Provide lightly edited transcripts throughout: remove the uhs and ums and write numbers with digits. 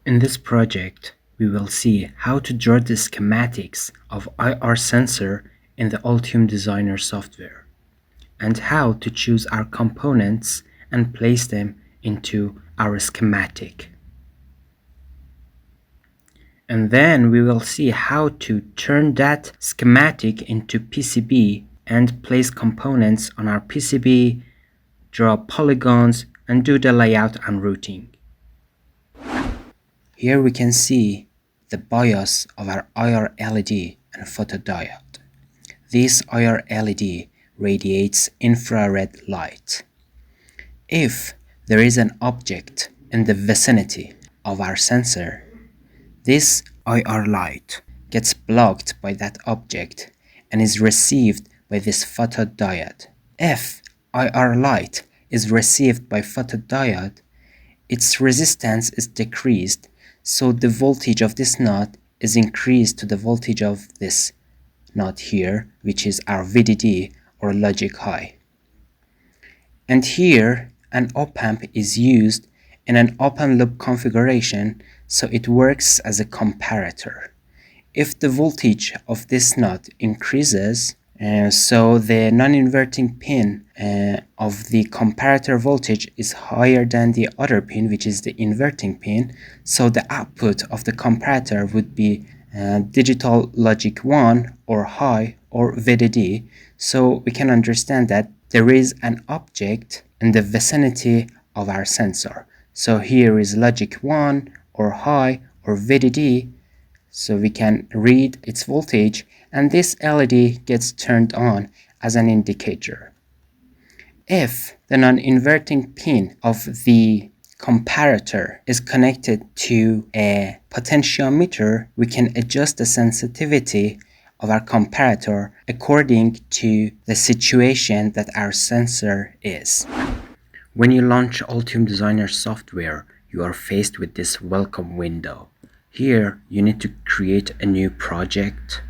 In this project, we will see how to draw the schematics of IR sensor in the Altium Designer software, and how to choose our components and place them into our schematic. And then we will see how to turn that schematic into PCB and place components on our PCB, draw polygons, and do the layout and routing. Here we can see the BIOS of our IR LED and photodiode. This IR LED radiates infrared light. If there is an object in the vicinity of our sensor, this IR light gets blocked by that object and is received by this photodiode. If IR light is received by photodiode, its resistance is decreased, so the voltage of this node is increased to the voltage of this node here, which is our VDD or logic high. And here an op-amp is used in an open loop configuration, so it works as a comparator. If the voltage of this node increases, so the non-inverting pin of the comparator voltage is higher than the other pin, which is the inverting pin, so the output of the comparator would be digital logic 1 or high or VDD. So we can understand that there is an object in the vicinity of our sensor. So here is logic 1 or high or VDD, so we can read its voltage, and this LED gets turned on as an indicator. If the non-inverting pin of the comparator is connected to a potentiometer, we can adjust the sensitivity of our comparator according to the situation that our sensor is. When you launch Altium Designer software, you are faced with this welcome window. Here, you need to create a new project,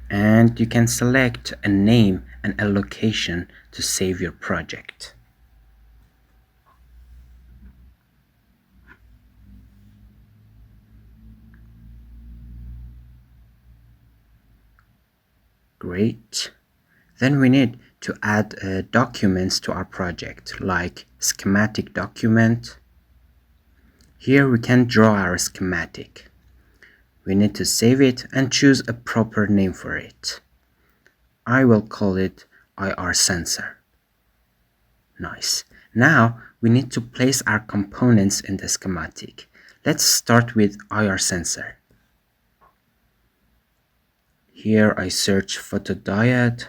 and you can select a name and a location to save your project. Great. Then we need to add documents to our project, like schematic document. Here we can draw our schematic. We need to save it and choose a proper name for it. I will call it IR sensor. Nice. Now we need to place our components in the schematic. Let's start with IR sensor. Here I search photodiode.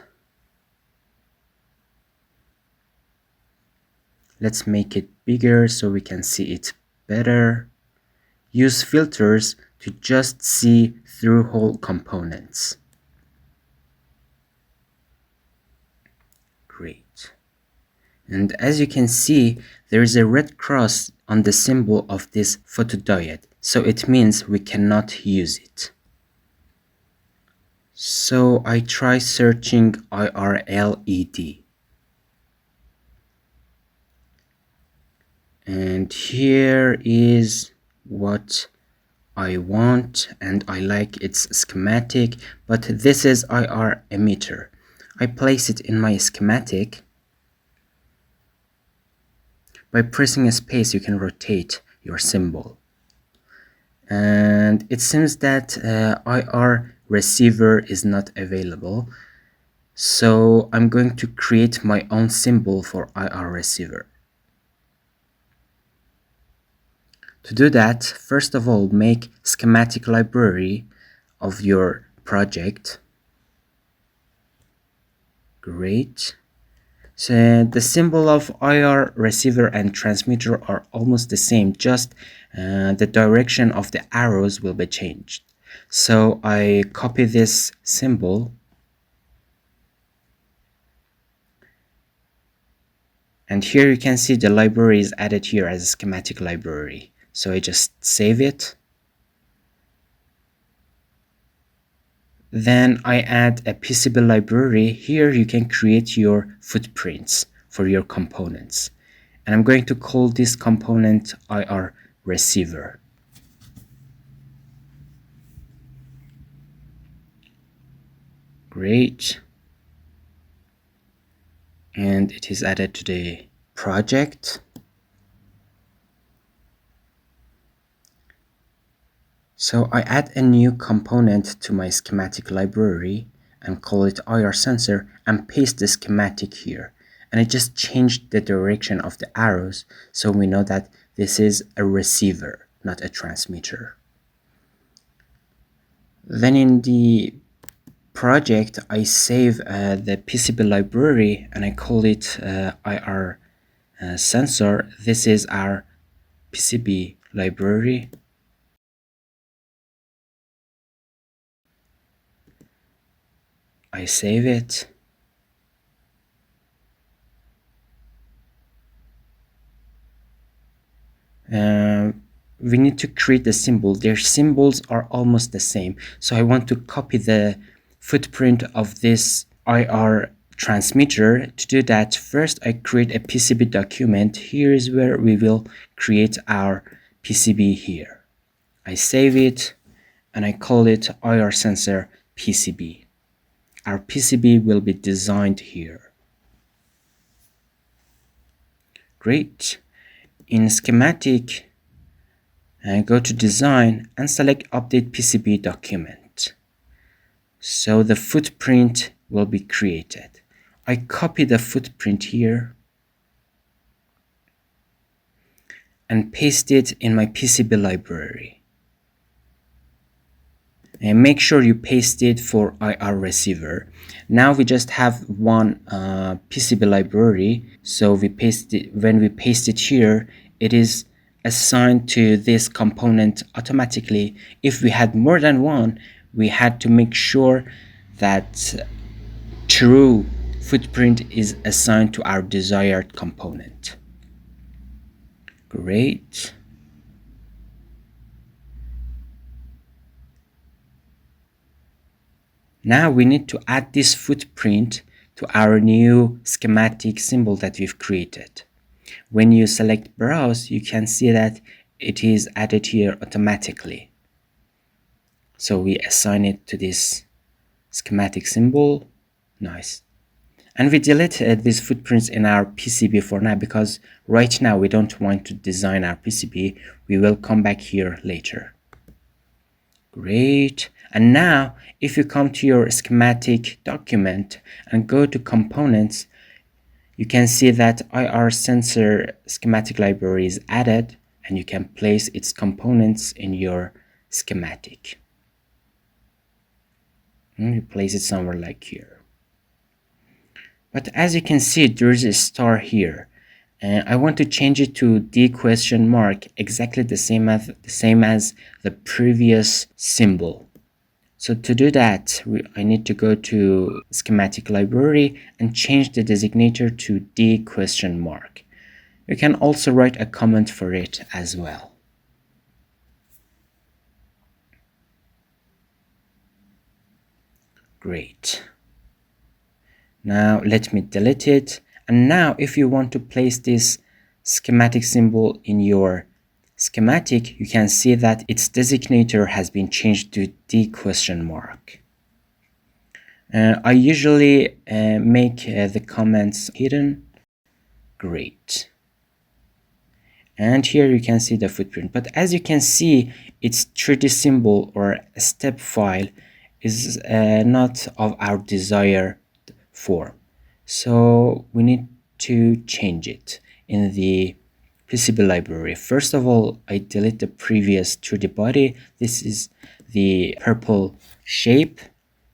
Let's make it bigger so we can see it better. Use filters to just see through whole components. Great. And as you can see, there is a red cross on the symbol of this photodiode, so it means we cannot use it. So I try searching IR LED. And here is what I want, and I like its schematic, but this is IR emitter. I place it in my schematic. By pressing a space, you can rotate your symbol. And it seems that IR receiver is not available. So I'm going to create my own symbol for IR receiver. To do that, first of all, make schematic library of your project. Great. So the symbol of IR receiver and transmitter are almost the same, just the direction of the arrows will be changed. So I copy this symbol and here you can see the library is added here as a schematic library. So I just save it. Then I add a PCB library. Here you can create your footprints for your components. And I'm going to call this component IR receiver. Great. And it is added to the project. So I add a new component to my schematic library and call it IR sensor and paste the schematic here. And I just changed the direction of the arrows so we know that this is a receiver, not a transmitter. Then in the project, I save the PCB library and I call it IR sensor. This is our PCB library. I save it. We need to create the symbol. Their symbols are almost the same. So I want to copy the footprint of this IR transmitter. To do that, first I create a PCB document. Here is where we will create our PCB here. I save it and I call it IR sensor PCB. Our PCB will be designed here. Great. In schematic, go to design and select update PCB document. So the footprint will be created. I copy the footprint here and paste it in my PCB library. And make sure you paste it for IR receiver. Now we just have one PCB library, so we paste it. When we paste it here, it is assigned to this component automatically. If we had more than one, we had to make sure that true footprint is assigned to our desired component. Great. Now we need to add this footprint to our new schematic symbol that we've created. When you select browse, you can see that it is added here automatically. So we assign it to this schematic symbol. Nice. And we deleted these footprints in our PCB for now because right now we don't want to design our PCB. We will come back here later. Great. And now if you come to your schematic document and go to components, you can see that IR sensor schematic library is added and you can place its components in your schematic. And you place it somewhere like here. But as you can see, there is a star here. And I want to change it to D question mark, exactly the same as the previous symbol. So to do that, I need to go to schematic library and change the designator to D question mark. You can also write a comment for it as well. Great. Now let me delete it. And now if you want to place this schematic symbol in your schematic, you can see that its designator has been changed to D question mark. I usually make the comments hidden. Great. And here you can see the footprint. But as you can see, its 3D symbol or a step file is not of our desired form. So we need to change it in the PCB library. First of all, I delete the previous 3D body. This is the purple shape.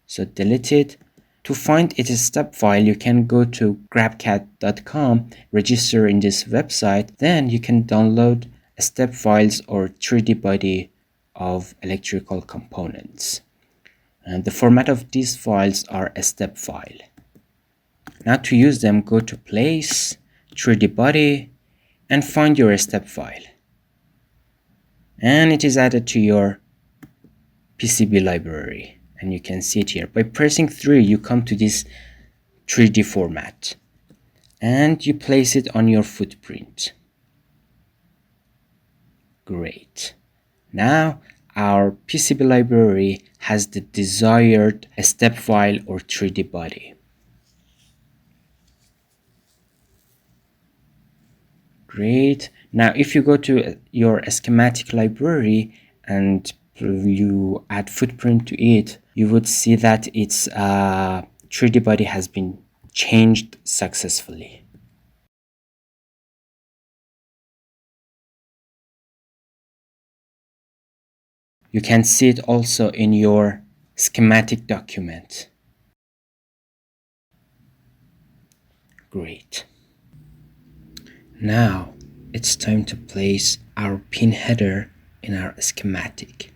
So delete it. To find its step file, you can go to grabcat.com, register in this website. Then you can download step files or 3D body of electrical components. And the format of these files are a step file. Now to use them, go to place, 3D body, and find your step file. And it is added to your PCB library. And you can see it here. By pressing 3, you come to this 3D format. and you place it on your footprint. Great. Now our PCB library has the desired step file or 3D body. Great. Now if you go to your schematic library and you add footprint to it, you would see that its 3D body has been changed successfully. You can see it also in your schematic document. Great. Now it's time to place our pin header in our schematic.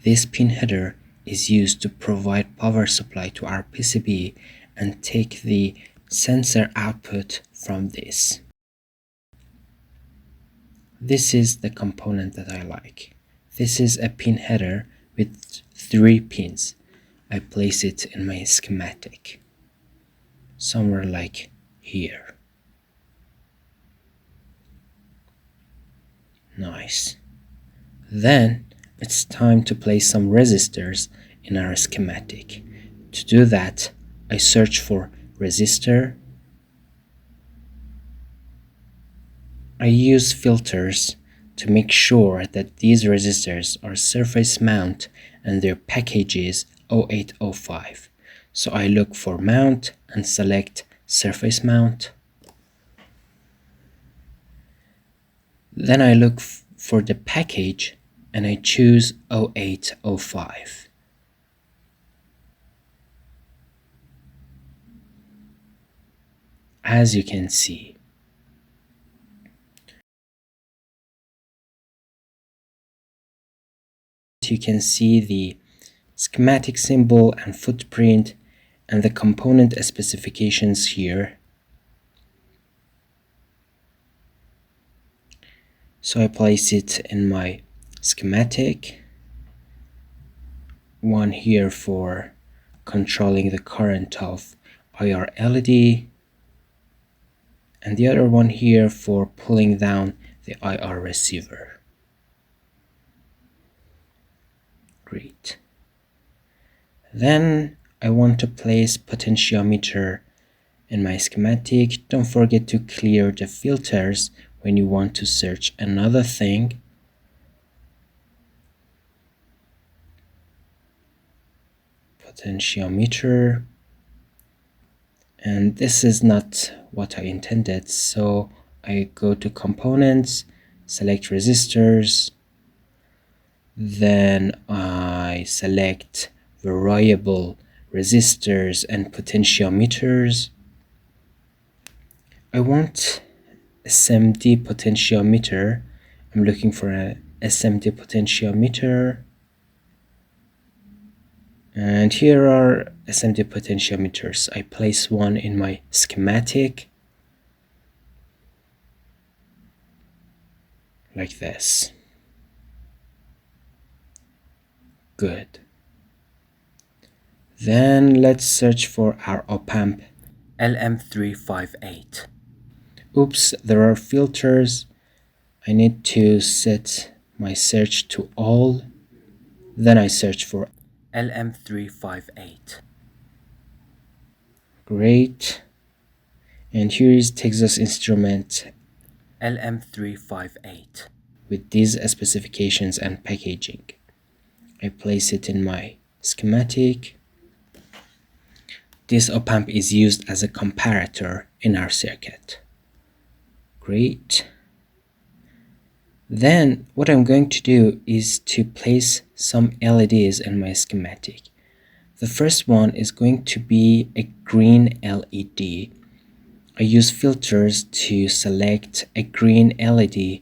This pin header is used to provide power supply to our PCB and take the sensor output from this. This is the component that I like. This is a pin header with 3 pins. I place it in my schematic, somewhere like here. Nice. Then it's time to place some resistors in our schematic. To do that, I search for resistor. I use filters to make sure that these resistors are surface mount and their package is 0805. So I look for mount and select surface mount. Then I look for the package and I choose 0805. As you can see, you can see the schematic symbol and footprint and the component specifications here. So I place it in my schematic, one here for controlling the current of IR LED, and the other one here for pulling down the IR receiver. Great. Then I want to place potentiometer in my schematic. Don't forget to clear the filters when you want to search another thing. Potentiometer. And this is not what I intended, so I go to components, select resistors, then I select variable resistors and potentiometers. I want SMD potentiometer. I'm looking for a SMD potentiometer. And here are SMD potentiometers. I place one in my schematic, like this. Good. Then let's search for our op-amp LM358. Oops, there are filters. I need to set my search to all. Then I search for LM358. Great. And here is Texas Instrument LM358 with these specifications and packaging. I place it in my schematic. This op-amp is used as a comparator in our circuit. Great. Then what I'm going to do is to place some LEDs in my schematic. The first one is going to be a green LED. I use filters to select a green LED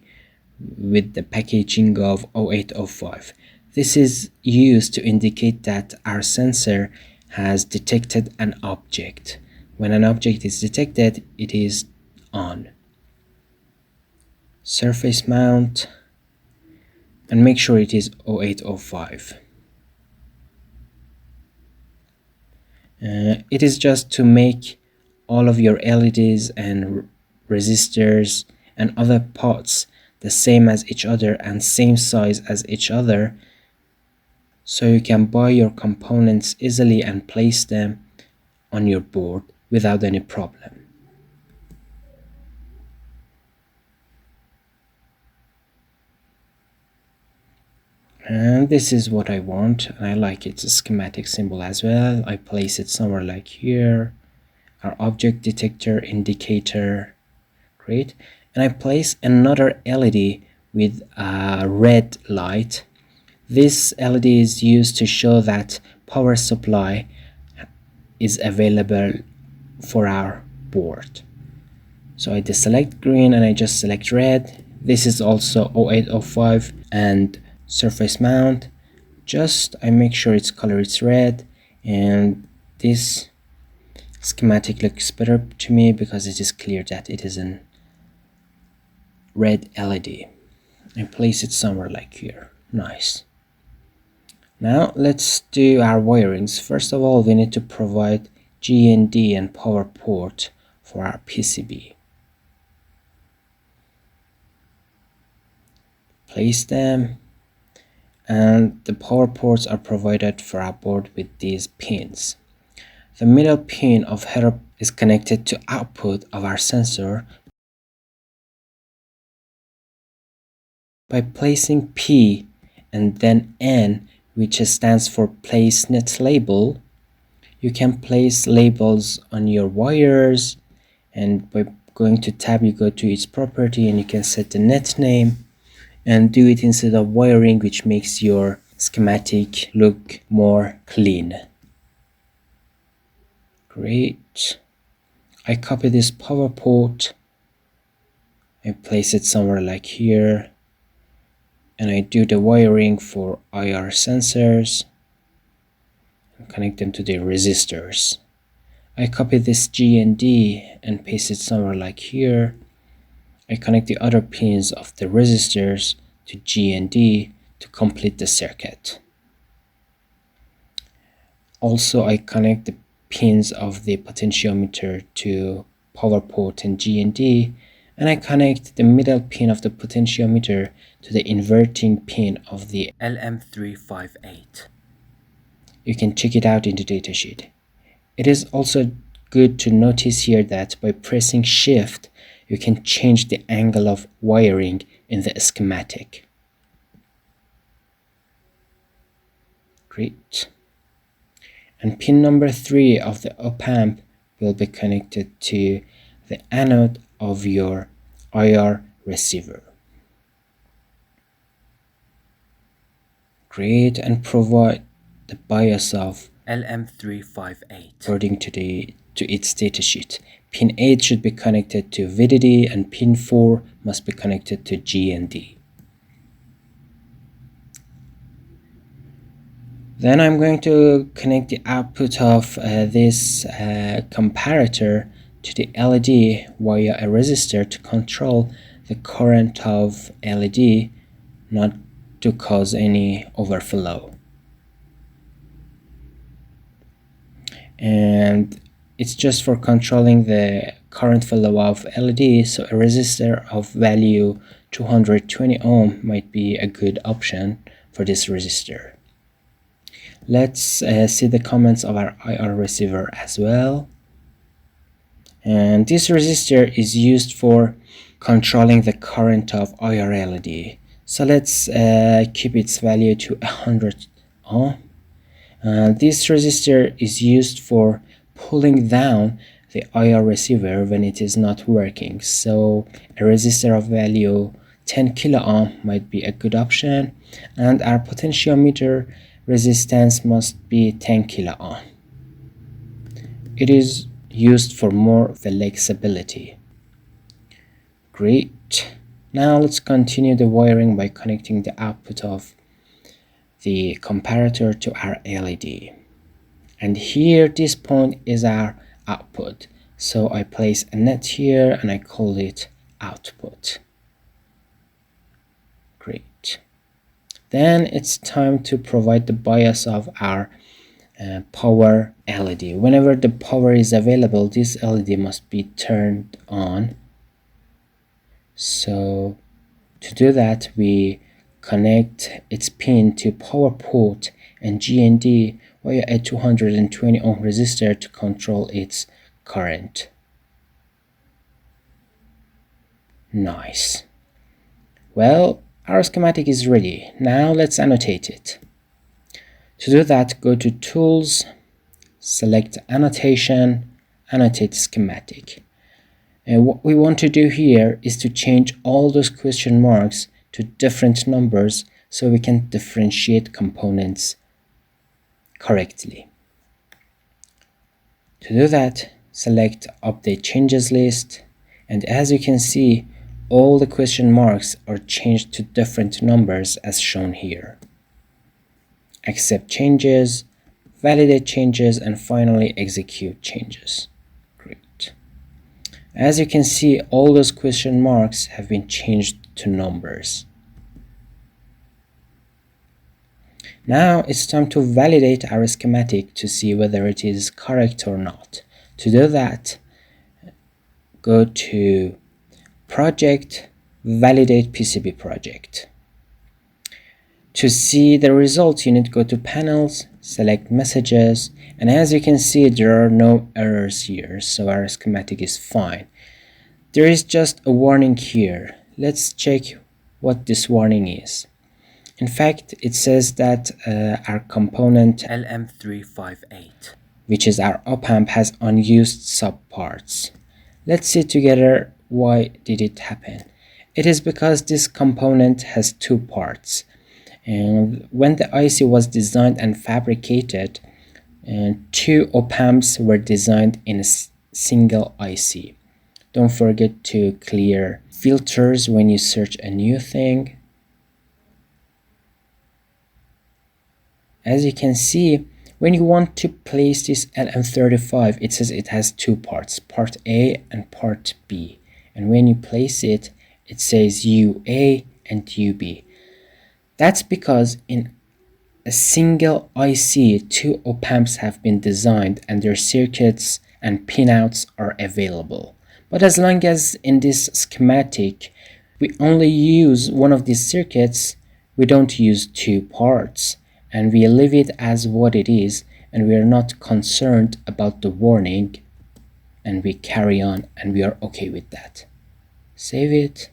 with the packaging of 0805. This is used to indicate that our sensor has detected an object. When an object is detected, it is on. Surface mount, and make sure it is 0805. It is just to make all of your LEDs and resistors and other parts the same as each other and same size as each other, so you can buy your components easily and place them on your board without any problem. And this is what I want, and I like its schematic symbol as well. I place it somewhere like here, our object detector indicator. Great. And I place another LED with a red light. This LED is used to show that power supply is available for our board. So I deselect green and I just select red. This is also 0805 and surface mount. Just I make sure its color is red, and this schematic looks better to me because it is clear that it is an red LED. I place it somewhere like here. Nice. Now let's do our wirings. First of all, we need to provide GND and power port for our PCB. Place them, and the power ports are provided for our board with these pins. The middle pin of header is connected to output of our sensor. By placing P and then N, which stands for place net label, you can place labels on your wires, and by going to tab you go to its property and you can set the net name and do it instead of wiring, which makes your schematic look more clean. Great. I copy this power port, I place it somewhere like here, and I do the wiring for IR sensors and connect them to the resistors. I copy this GND and paste it somewhere like here. I connect the other pins of the resistors to GND to complete the circuit. Also, I connect the pins of the potentiometer to power port and GND, and I connect the middle pin of the potentiometer to the inverting pin of the LM358. You can check it out in the datasheet. It is also good to notice here that by pressing Shift, you can change the angle of wiring in the schematic. Great. And pin number 3 of the op-amp will be connected to the anode of your IR receiver. Great, and provide the bias of LM358 according to its datasheet. Pin 8 should be connected to VDD and pin 4 must be connected to GND. Then I'm going to connect the output of this comparator to the LED via a resistor to control the current of LED, not to cause any overflow. And it's just for controlling the current flow of LED, so a resistor of value 220 ohm might be a good option for this resistor. Let's see the comments of our IR receiver as well. And this resistor is used for controlling the current of IR LED. So let's keep its value to 100 ohm. This resistor is used for pulling down the IR receiver when it is not working. So a resistor of value 10 kilo ohm might be a good option, and our potentiometer resistance must be 10 kilo ohm. It is used for more flexibility. Great. Now let's continue the wiring by connecting the output of the comparator to our LED. And here, this point is our output. So I place a net here and I call it output. Great. Then it's time to provide the bias of our power LED. Whenever the power is available, this LED must be turned on. So to do that, we connect its pin to power port and GND via a 220 ohm resistor to control its current. Nice. Well, our schematic is ready. Now let's annotate it. To do that, go to Tools, select Annotation, Annotate Schematic. And what we want to do here is to change all those question marks to different numbers so we can differentiate components correctly. To do that, select Update Changes List, and as you can see, all the question marks are changed to different numbers as shown here. Accept changes, validate changes, and finally execute changes. Great. As you can see, all those question marks have been changed to numbers. Now it's time to validate our schematic to see whether it is correct or not. To do that, go to Project, Validate PCB Project. To see the result, you need to go to Panels, select Messages, and as you can see, there are no errors here, so our schematic is fine. There is just a warning here. Let's check what this warning is. In fact, it says that our component LM358, which is our op-amp, has unused subparts. Let's see together why did it happen. It is because this component has two parts. And when the IC was designed and fabricated, two op-amps were designed in a single IC. Don't forget to clear filters when you search a new thing. As you can see, when you want to place this LM35, it says it has two parts, part A and part B. And when you place it, it says UA and UB. That's because in a single IC, two op-amps have been designed and their circuits and pinouts are available. But as long as in this schematic, we only use one of these circuits, we don't use two parts. And we leave it as what it is, and we are not concerned about the warning, and we carry on and we are okay with that. Save it.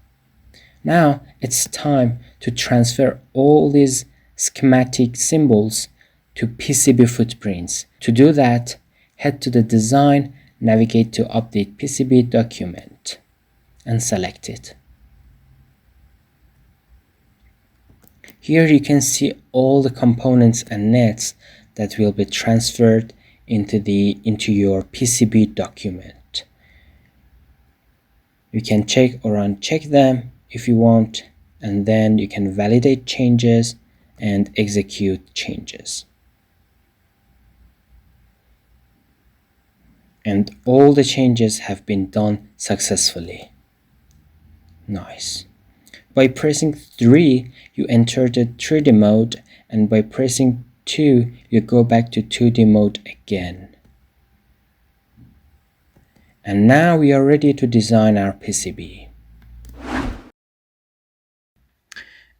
Now it's time to transfer all these schematic symbols to PCB footprints. To do that, head to the design, navigate to Update PCB document, and select it. Here you can see all the components and nets that will be transferred into your PCB document. You can check or uncheck them if you want, and then you can validate changes and execute changes. And all the changes have been done successfully. Nice. By pressing 3, you enter the 3D mode, and by pressing 2, you go back to 2D mode again. And now we are ready to design our PCB.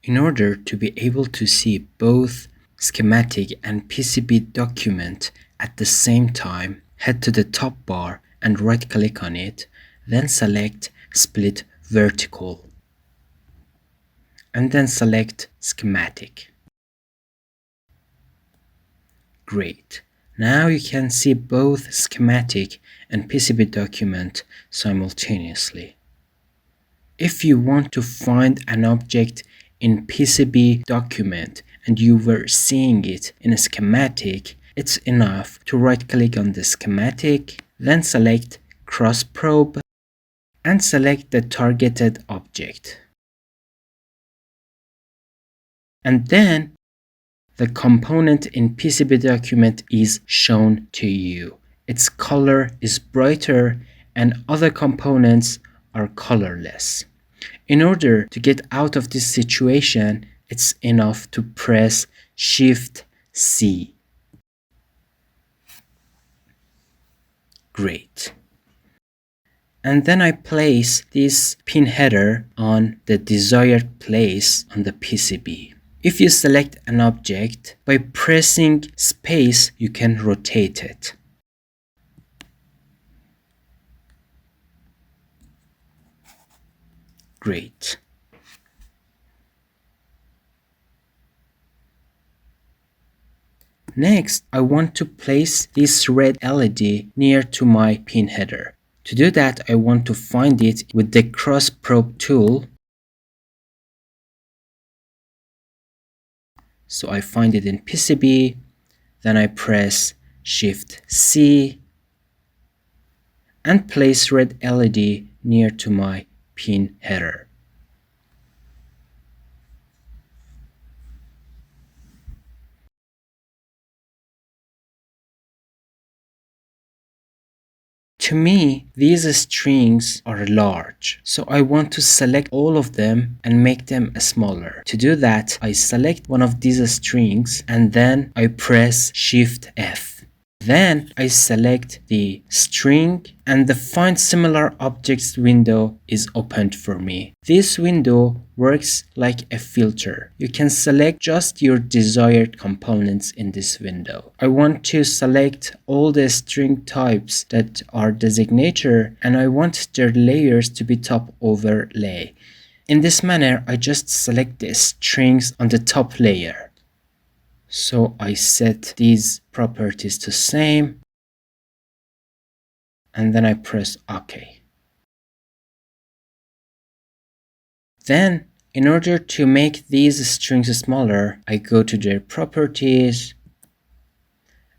In order to be able to see both schematic and PCB document at the same time, head to the top bar and right-click on it, then select Split Vertical, and then select Schematic. Great. Now you can see both schematic and PCB document simultaneously. If you want to find an object in PCB document and you were seeing it in a schematic, it's enough to right-click on the schematic, then select Cross Probe and select the targeted object. And then the component in PCB document is shown to you. Its color is brighter and other components are colorless. In order to get out of this situation, it's enough to press Shift C. Great. And then I place this pin header on the desired place on the PCB. If you select an object, by pressing space, you can rotate it. Great. Next, I want to place this red LED near to my pin header. To do that, I want to find it with the cross probe tool. So I find it in PCB, then I press Shift C and place red LED near to my pin header. To me, these strings are large, so I want to select all of them and make them smaller. To do that, I select one of these strings and then I press Shift F. Then I select the string and the Find Similar Objects window is opened for me. This window works like a filter. You can select just your desired components in this window. I want to select all the string types that are designator and I want their layers to be top overlay. In this manner, I just select the strings on the top layer. So I set these properties to same and then I press OK. Then in order to make these strings smaller, I go to their properties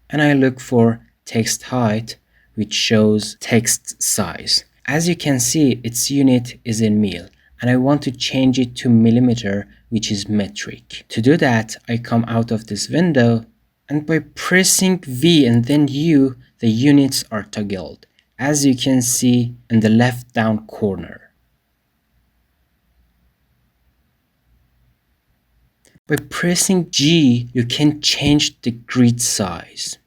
and I look for text height, which shows text size. As you can see, its unit is in mil and I want to change it to millimeter, which is metric. To do that, I come out of this window and by pressing V and then U, the units are toggled, as you can see in the left down corner. By pressing G, you can change the grid size.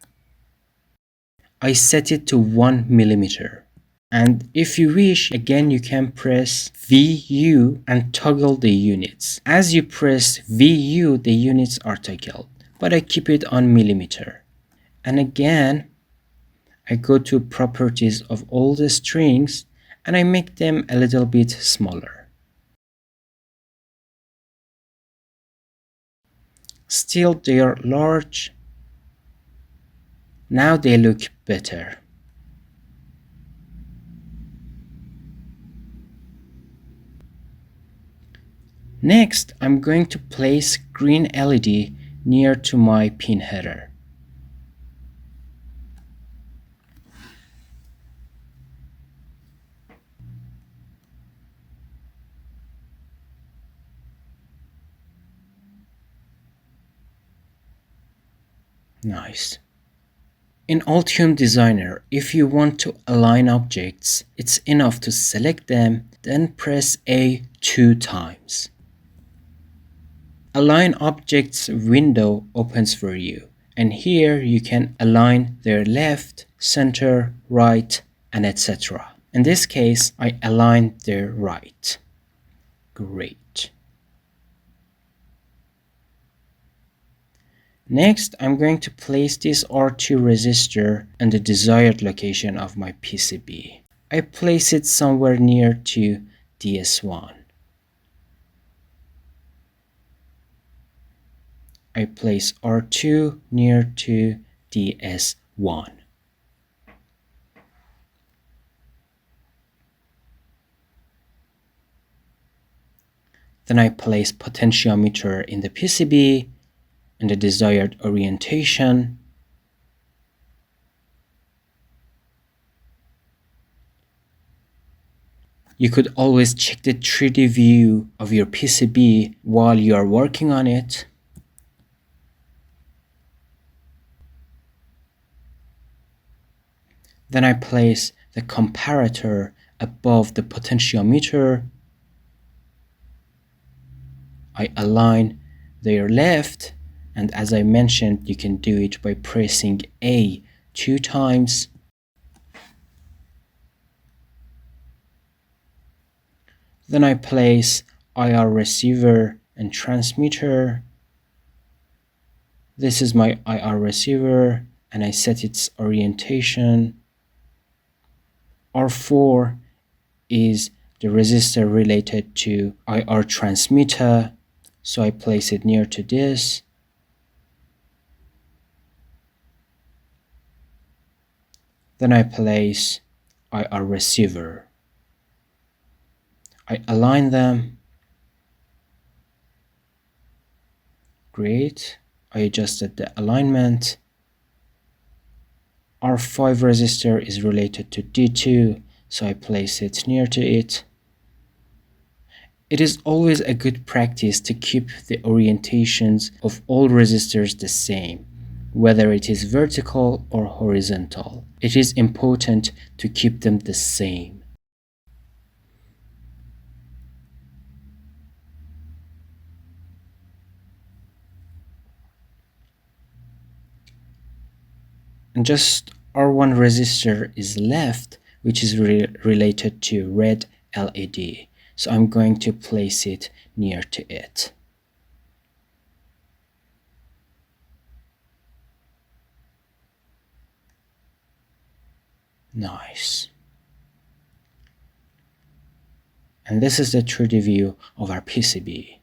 I set it to 1 millimeter. And if you wish, again you can press VU and toggle the units. As you press VU, the units are toggled, but I keep it on millimeter. And again, I go to properties of all the strings and I make them a little bit smaller. Still they are large. Now they look better. Next, I'm going to place green LED near to my pin header. Nice. In Altium Designer, if you want to align objects, it's enough to select them, then press A 2 times. Align Objects window opens for you, and here you can align their left, center, right, and etc. In this case, I aligned their right. Great. Next, I'm going to place this R2 resistor in the desired location of my PCB. I place it somewhere near to DS1. I place R2 near to DS1. Then I place potentiometer in the PCB in the desired orientation. You could always check the 3D view of your PCB while you are working on it. Then I place the comparator above the potentiometer. I align their left, and as I mentioned, you can do it by pressing A 2 times. Then I place IR receiver and transmitter. This is my IR receiver and I set its orientation. R4 is the resistor related to IR transmitter, so I place it near to this. Then I place IR receiver. I align them. Great. I adjusted the alignment. R5 resistor is related to D2, so I place it near to it. It is always a good practice to keep the orientations of all resistors the same, whether it is vertical or horizontal. It is important to keep them the same. And just R1 resistor is left, which is related to red LED. So I'm going to place it near to it. Nice. And this is the 3D view of our PCB.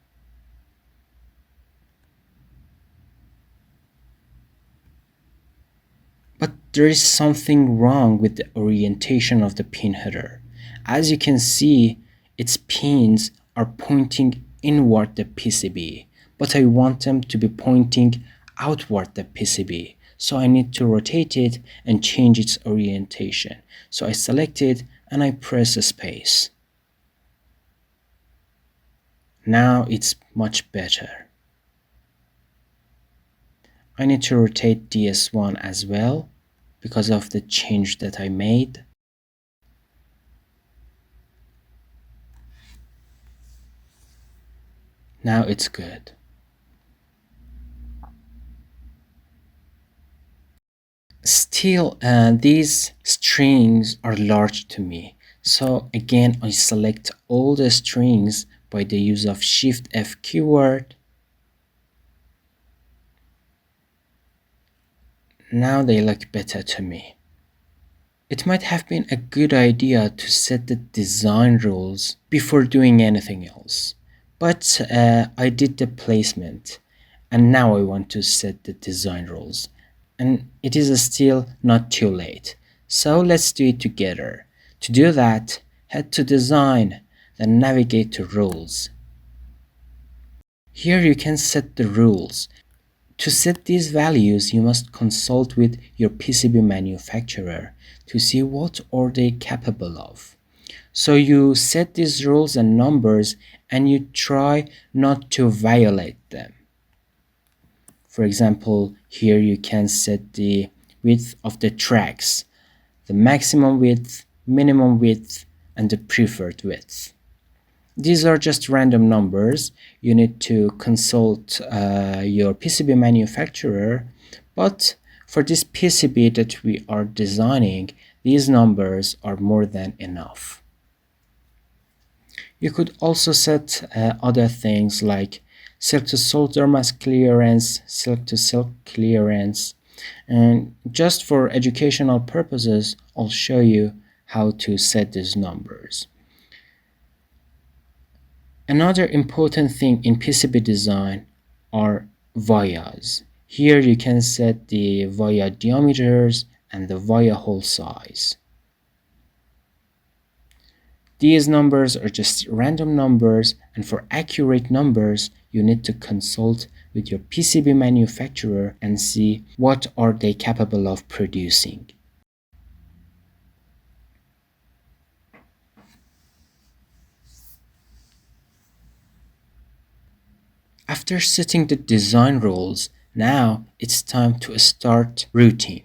But there is something wrong with the orientation of the pin header. As you can see, its pins are pointing inward the PCB, but I want them to be pointing outward the PCB. So I need to rotate it and change its orientation. So I select it and I press space. Now it's much better. I need to rotate DS1 as well because of the change that I made. Now it's good. Still, these strings are large to me. So again, I select all the strings by the use of Shift F keyword. Now they look better to me. It might have been a good idea to set the design rules before doing anything else. But I did the placement and now I want to set the design rules. And it is still not too late. So let's do it together. To do that, head to Design, then navigate to Rules. Here you can set the rules. To set these values, you must consult with your PCB manufacturer to see what are they capable of. So you set these rules and numbers and you try not to violate them. For example, here you can set the width of the tracks, the maximum width, minimum width, and the preferred width. These are just random numbers. You need to consult your PCB manufacturer, but for this PCB that we are designing, these numbers are more than enough. You could also set other things like silk to solder mask clearance, silk to silk clearance, and just for educational purposes, I'll show you how to set these numbers. Another important thing in PCB design are vias. Here you can set the via diameters and the via hole size. These numbers are just random numbers, and for accurate numbers, you need to consult with your PCB manufacturer and see what are they capable of producing. After setting the design rules, now it's time to start routing.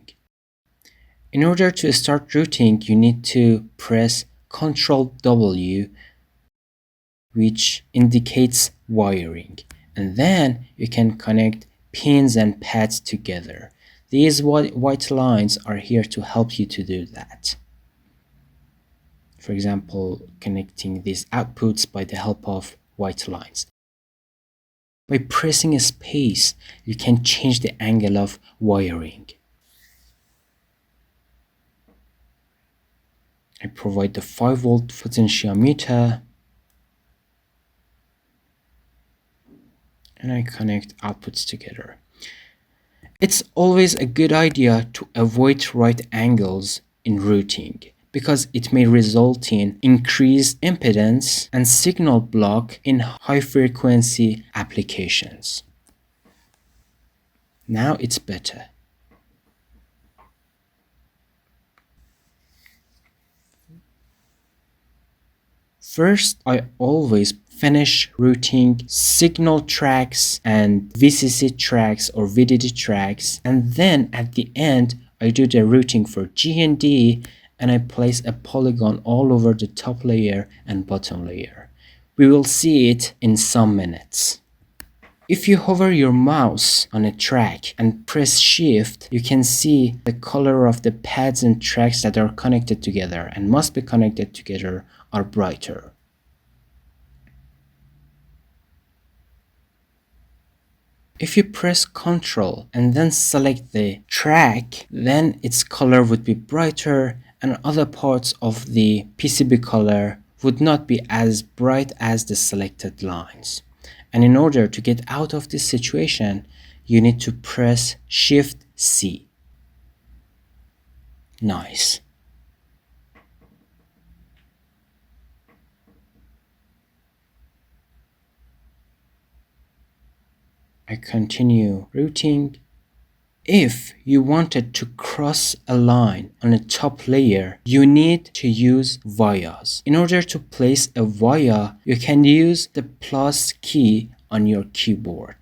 In order to start routing, you need to press Ctrl W, which indicates wiring, and then you can connect pins and pads together. These white lines are here to help you to do that. For example, connecting these outputs by the help of white lines. By pressing space, you can change the angle of wiring. I provide the 5-volt potentiometer and I connect outputs together. It's always a good idea to avoid right angles in routing because it may result in increased impedance and signal block in high frequency applications. Now it's better. First, I always finish routing signal tracks and VCC tracks or VDD tracks, and then at the end I do the routing for G&D and I place a polygon all over the top layer and bottom layer. We will see it in some minutes. If you hover your mouse on a track and press shift, you can see the color of the pads and tracks that are connected together and must be connected together are brighter. If you press Ctrl and then select the track, then its color would be brighter and other parts of the PCB color would not be as bright as the selected lines. And in order to get out of this situation, you need to press Shift C. Nice. I continue routing. If you wanted to cross a line on a top layer, you need to use vias. In order to place a via, you can use the plus key on your keyboard.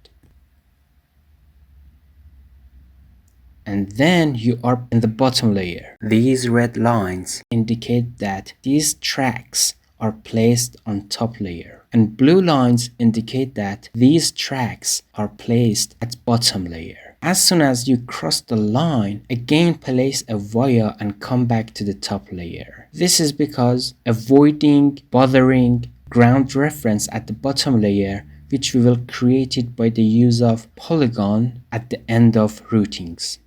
And then you are in the bottom layer. These red lines indicate that these tracks are placed on top layer. And blue lines indicate that these tracks are placed at bottom layer. As soon as you cross the line, again place a via and come back to the top layer. This is because avoiding bothering ground reference at the bottom layer, which we will create it by the use of polygon at the end of routings.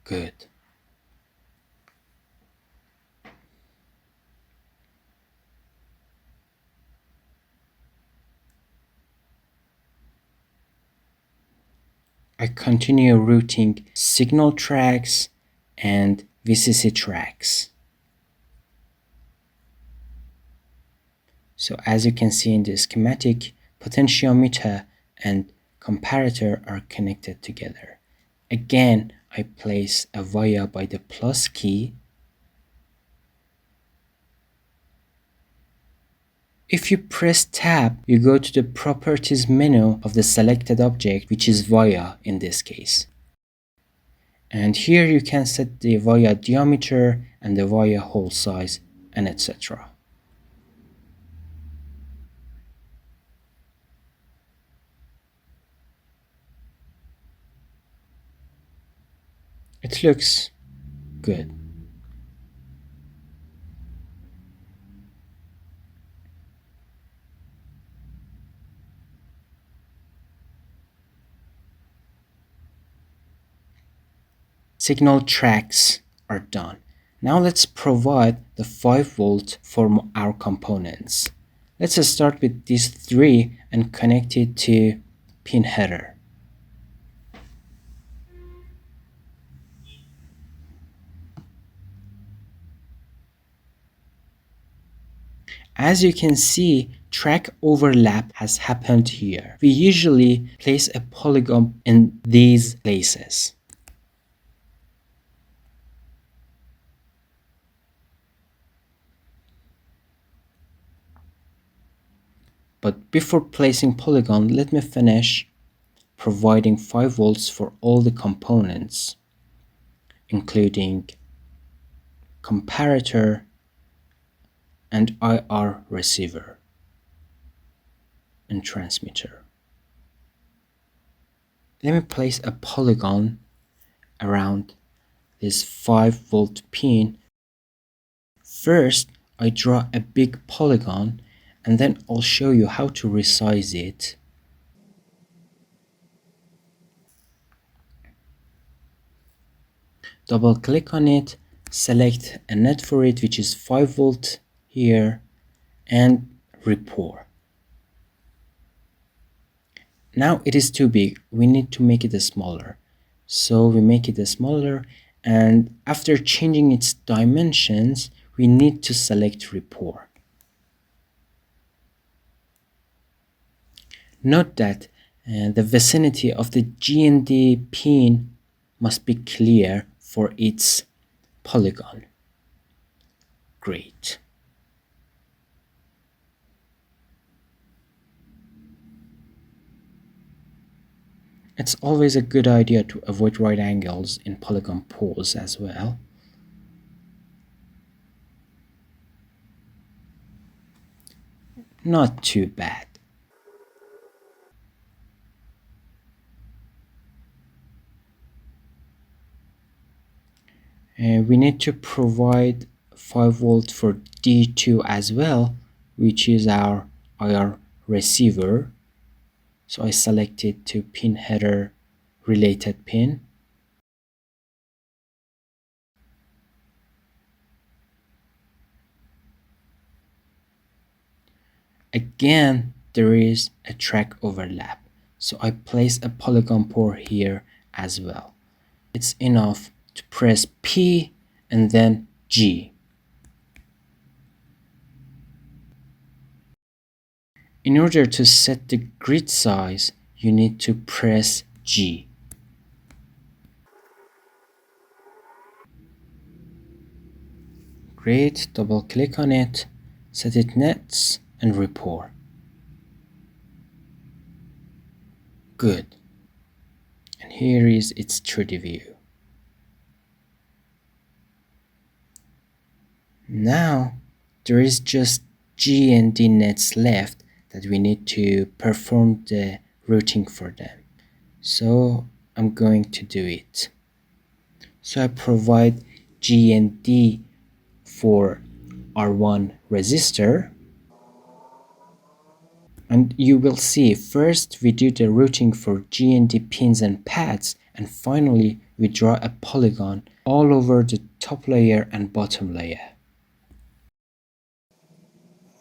Good. I continue routing signal tracks and VCC tracks. So as you can see in the schematic, potentiometer and comparator are connected together. Again, I place a via by the plus key. If you press tab, you go to the properties menu of the selected object, which is via in this case. And here you can set the via diameter and the via hole size and etc. It looks good. Signal tracks are done. Now let's provide the 5 volt for our components. Let's start with these 3 and connect it to pin header. As you can see, track overlap has happened here. We usually place a polygon in these places. But before placing polygon, let me finish providing 5 volts for all the components, including comparator and IR receiver and transmitter. Let me place a polygon around this 5-volt pin. First, I draw a big polygon and then I'll show you how to resize it. Double click on it, select a net for it, which is 5 volt here, and report. Now it is too big, we need to make it smaller. So we make it smaller, and after changing its dimensions, we need to select report. Note that the vicinity of the GND pin must be clear for its polygon. Great. It's always a good idea to avoid right angles in polygon pools as well. Not too bad. We need to provide 5 volt for D2 as well, which is our IR receiver. So I selected to pin header related pin. Again, there is a track overlap. So I place a polygon port here as well. It's enough to press P and then G. In order to set the grid size, you need to press G. Great, double click on it, set it nets, and report. Good. And here is its 3D view. Now, there is just G and D nets left that we need to perform the routing for them. So I'm going to do it. So I provide G and D for R1 resistor. And you will see first we do the routing for G and D pins and pads, and finally we draw a polygon all over the top layer and bottom layer.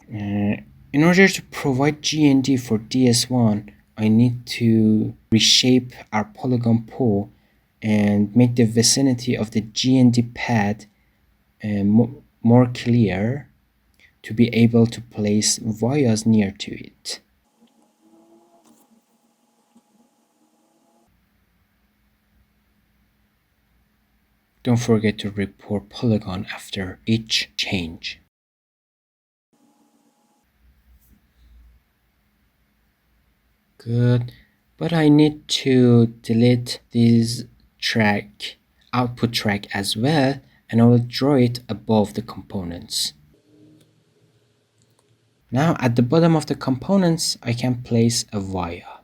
In order to provide G and D for DS1, I need to reshape our polygon pool and make the vicinity of the G and D pad more clear to be able to place vias near to it. Don't forget to report polygon after each change. Good, but I need to delete this track, output track as well, and I will draw it above the components. Now at the bottom of the components, I can place a via.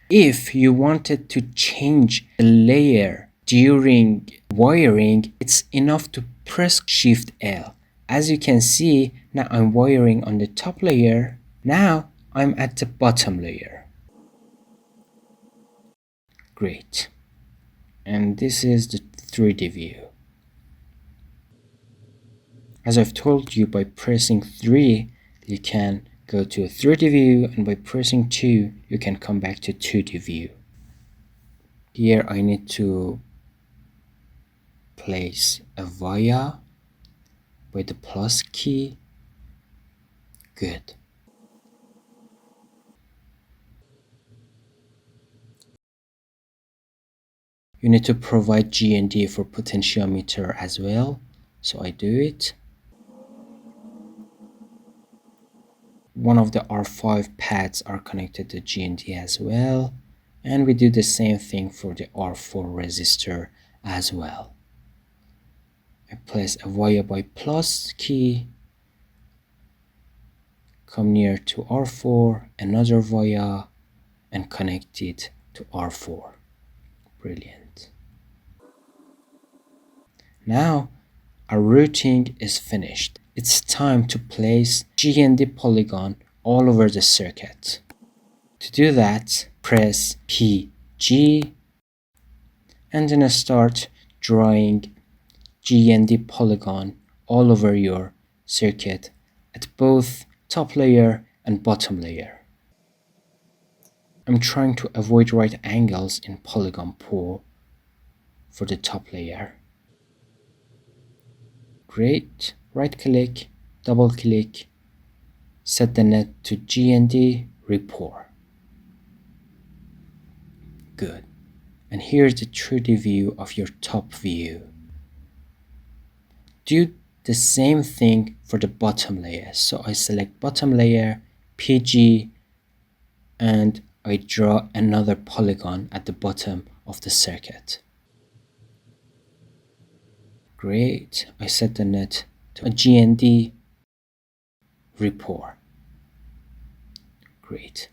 If you wanted to change the layer during wiring, it's enough to press Shift L. As you can see, now I'm wiring on the top layer. Now I'm at the bottom layer. Great. And this is the 3D view. As I've told you, by pressing 3, you can go to a 3D view, and by pressing 2, you can come back to 2D view. Here I need to place a via by the plus key. Good. You need to provide G and D for potentiometer as well, so I do it. One of the R5 pads are connected to G and D as well, and we do the same thing for the R4 resistor as well. I place a via by plus key, come near to R4, another via, and connect it to R4. Brilliant. Now our routing is finished. It's time to place GND polygon all over the circuit. To do that, press PG and then start drawing GND polygon all over your circuit at both top layer and bottom layer. I'm trying to avoid right angles in polygon pool for the top layer. Great. Right click, double click, set the net to GND, report. Good. And here's the 3D view of your top view. Do the same thing for the bottom layer. So I select bottom layer, PG, and I draw another polygon at the bottom of the circuit. Great. I set the net to a GND, report. Great.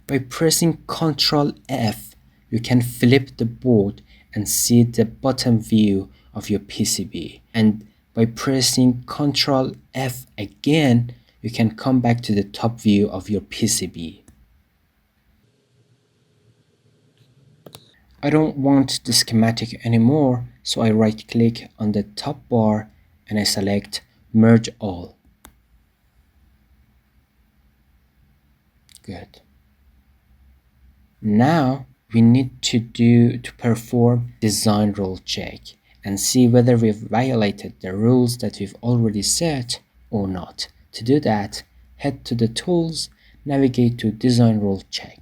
By pressing Ctrl F, you can flip the board and see the bottom view of your PCB. And by pressing Ctrl F again, you can come back to the top view of your PCB. I don't want the schematic anymore, so I right click on the top bar and I select Merge All. Good. Now we need to perform design rule check and see whether we've violated the rules that we've already set or not. To do that, head to the tools, navigate to design rule check,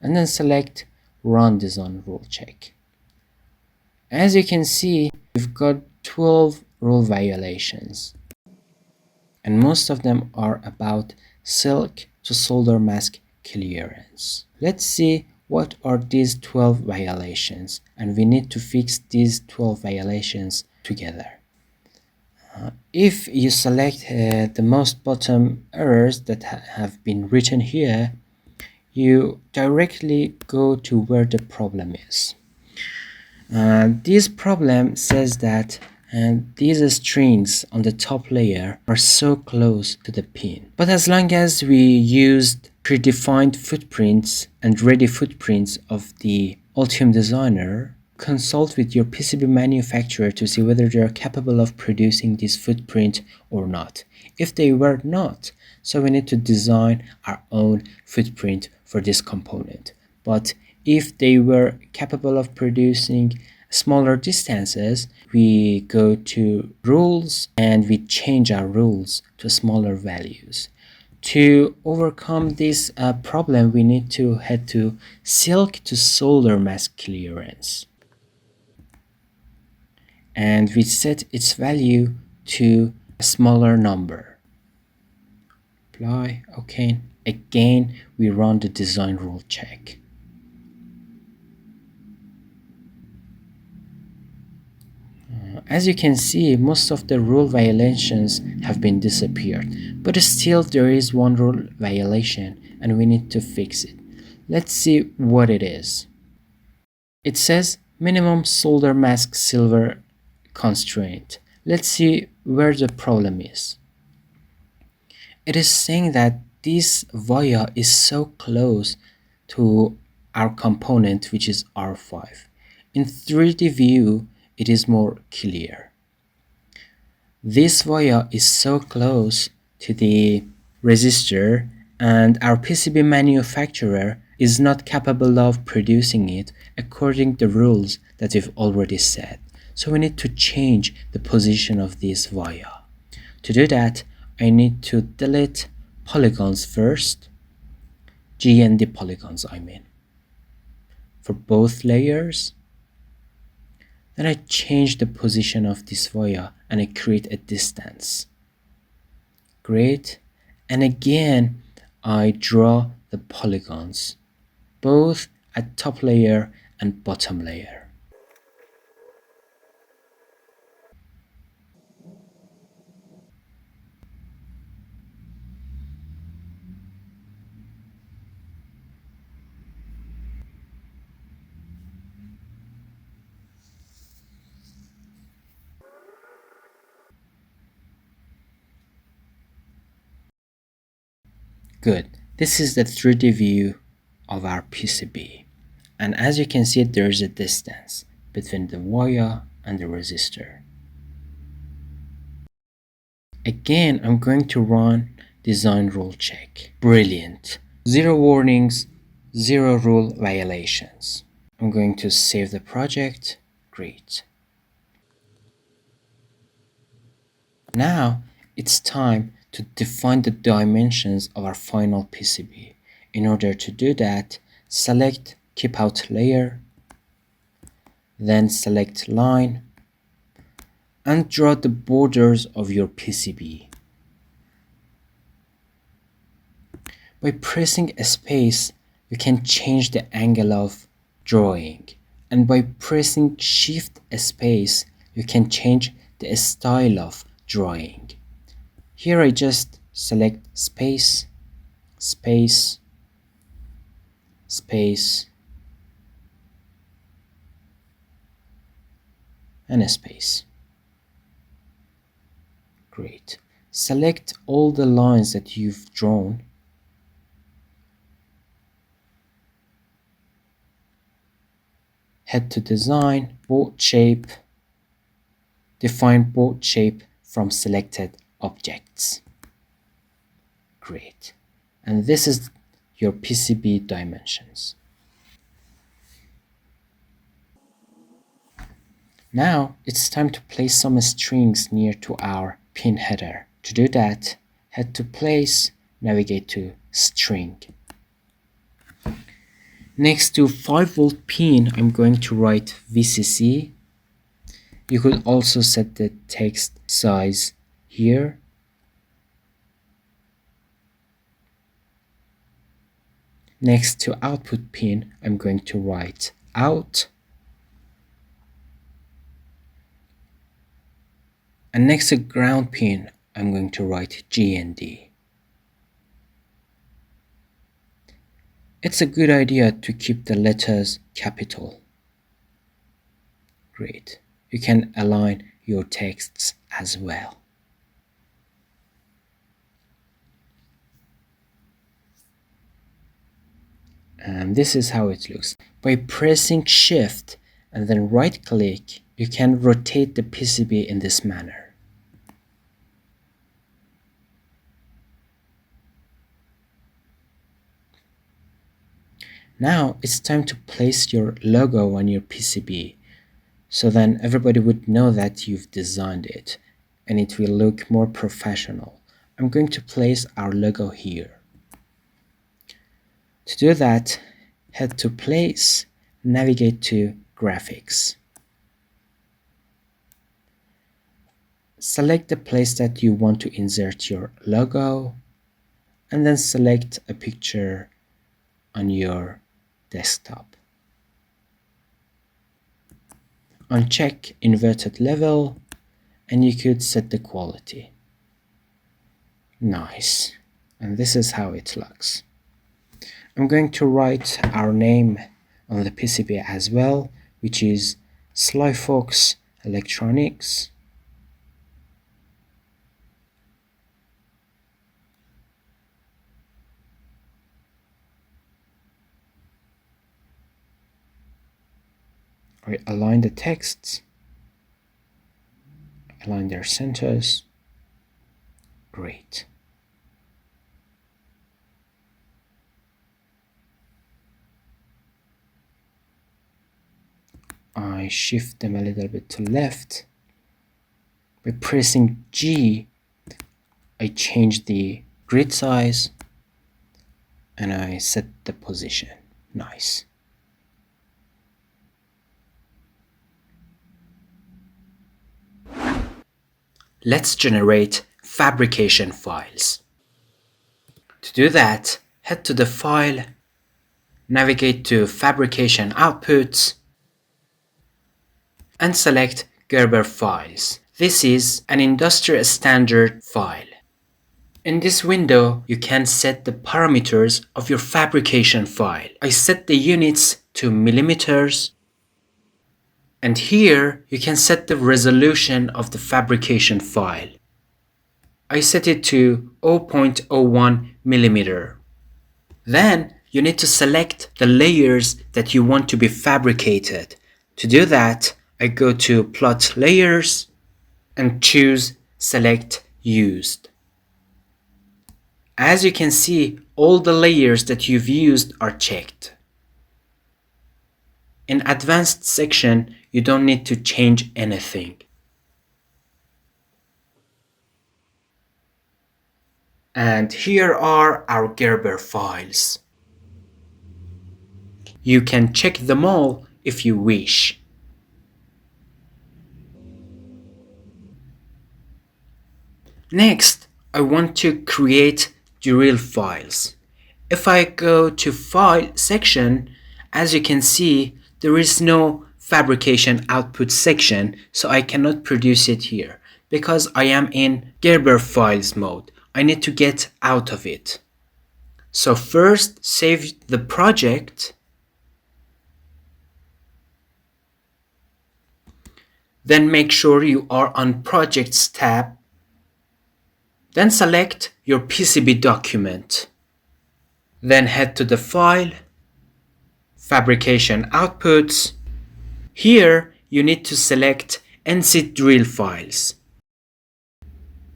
and then select run design rule check. As you can see, we've got 12 rule violations, and most of them are about silk to solder mask clearance. Let's see what are these 12 violations, and we need to fix these 12 violations together. If you select the most bottom errors that have been written here, you directly go to where the problem is. This problem says that these strings on the top layer are so close to the pin. But as long as we used predefined footprints and ready footprints of the Altium Designer, consult with your PCB manufacturer to see whether they are capable of producing this footprint or not. If they were not, so we need to design our own footprint for this component. But if they were capable of producing smaller distances, we go to rules and we change our rules to smaller values. To overcome this problem, we need to head to silk to solder mask clearance. And we set its value to a smaller number. Apply, okay. Again, we run the design rule check. As you can see, most of the rule violations have been disappeared, but still there is one rule violation and we need to fix it. Let's see what it is. It says minimum solder mask silver constraint. Let's see where the problem is. It is saying that this via is so close to our component, which is R5. In 3D view, it is more clear. This via is so close to the resistor and our PCB manufacturer is not capable of producing it according to the rules that we've already set. So we need to change the position of this via. To do that, I need to delete polygons first, GND polygons I mean, for both layers. Then I change the position of this via and I create a distance. Great. And again, I draw the polygons, both at top layer and bottom layer. Good. This is the 3D view of our PCB. And as you can see, there is a distance between the wire and the resistor. Again, I'm going to run design rule check. Brilliant. 0 warnings, 0 rule violations. I'm going to save the project. Great. Now it's time to define the dimensions of our final PCB. In order to do that, select Keep Out Layer, then select Line, and draw the borders of your PCB. By pressing space, you can change the angle of drawing, and by pressing Shift space, you can change the style of drawing. Here I just select space, space, space, and a space. Great. Select all the lines that you've drawn. Head to Design, Board Shape. Define board shape from selected objects. Great. And this is your PCB dimensions. Now it's time to place some strings near to our pin header. To do that, head to Place, navigate to String. Next to 5-volt pin, I'm going to write VCC. You could also set the text size here. Next to output pin, I'm going to write out. And next to ground pin, I'm going to write GND. It's a good idea to keep the letters capital. Great. You can align your texts as well. And this is how it looks. By pressing Shift and then right click, you can rotate the PCB in this manner. Now it's time to place your logo on your PCB, so then everybody would know that you've designed it and it will look more professional. I'm going to place our logo here. To do that, head to Place, navigate to Graphics. Select the place that you want to insert your logo, and then select a picture on your desktop. Uncheck inverted level, and you could set the quality. Nice. And this is how it looks. I'm going to write our name on the PCB as well, which is Sly Fox Electronics. I align the texts, align their centers. Great. I shift them a little bit to left. By pressing G, I change the grid size and I set the position. Nice. Let's generate fabrication files. To do that, head to the File, navigate to Fabrication Outputs, and select Gerber Files. This is an industry standard file. In this window, you can set the parameters of your fabrication file. I set the units to millimeters, and here you can set the resolution of the fabrication file. I set it to 0.01 millimeter. Then you need to select the layers that you want to be fabricated. To do that, I go to Plot Layers and choose Select Used. As you can see, all the layers that you've used are checked. In Advanced section, you don't need to change anything. And here are our Gerber files. You can check them all if you wish. Next, I want to create drill files. If I go to File section, as you can see, there is no fabrication output section, so I cannot produce it here. Because I am in Gerber files mode, I need to get out of it. So first, save the project. Then make sure you are on Projects tab. Then select your PCB document. Then head to the File, Fabrication Outputs. Here you need to select NC drill files.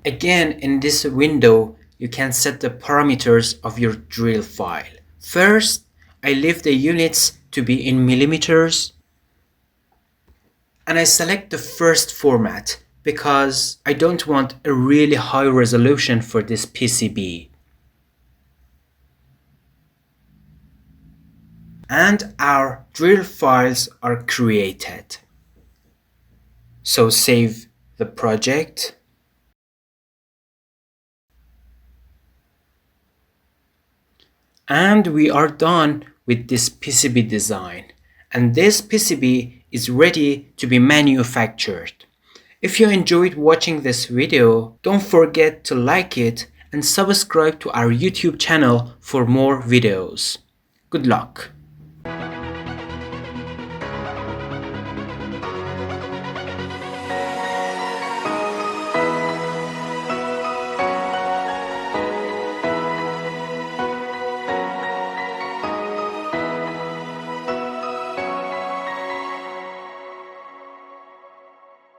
Again, in this window, you can set the parameters of your drill file. First, I leave the units to be in millimeters. And I select the first format because I don't want a really high resolution for this PCB. And our drill files are created. So save the project. And we are done with this PCB design. And this PCB is ready to be manufactured. If you enjoyed watching this video, don't forget to like it and subscribe to our YouTube channel for more videos. Good luck!